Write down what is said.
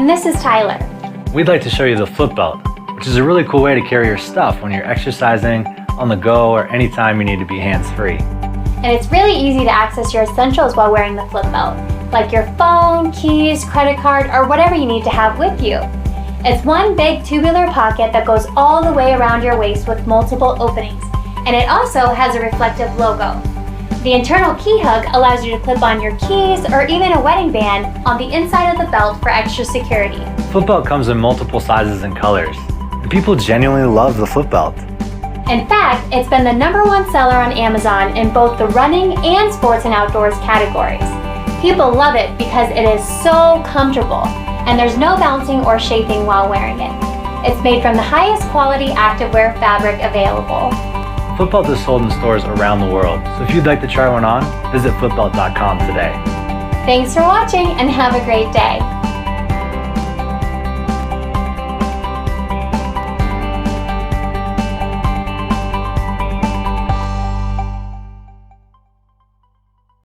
And this is Tyler. We'd like to show you the FlipBelt, which is a really cool way to carry your stuff when you're exercising, on the go, or anytime you need to be hands-free. And it's really easy to access your essentials while wearing the FlipBelt, like your phone, keys, credit card, or whatever you need to have with you. It's one big tubular pocket that goes all the way around your waist with multiple openings, and it also has a reflective logo. The internal key hook allows you to clip on your keys or even a wedding band on the inside of the belt for extra security. FlipBelt comes in multiple sizes and colors, and people genuinely love the FlipBelt. In fact, it's been the #1 seller on Amazon in both the running and sports and outdoors categories. People love it because it is so comfortable, and there's no bouncing or chafing while wearing it. It's made from the highest quality activewear fabric available. FlipBelt is sold in stores around the world, so if you'd like to try one on, visit flipbelt.com today. Thanks for watching and have a great day.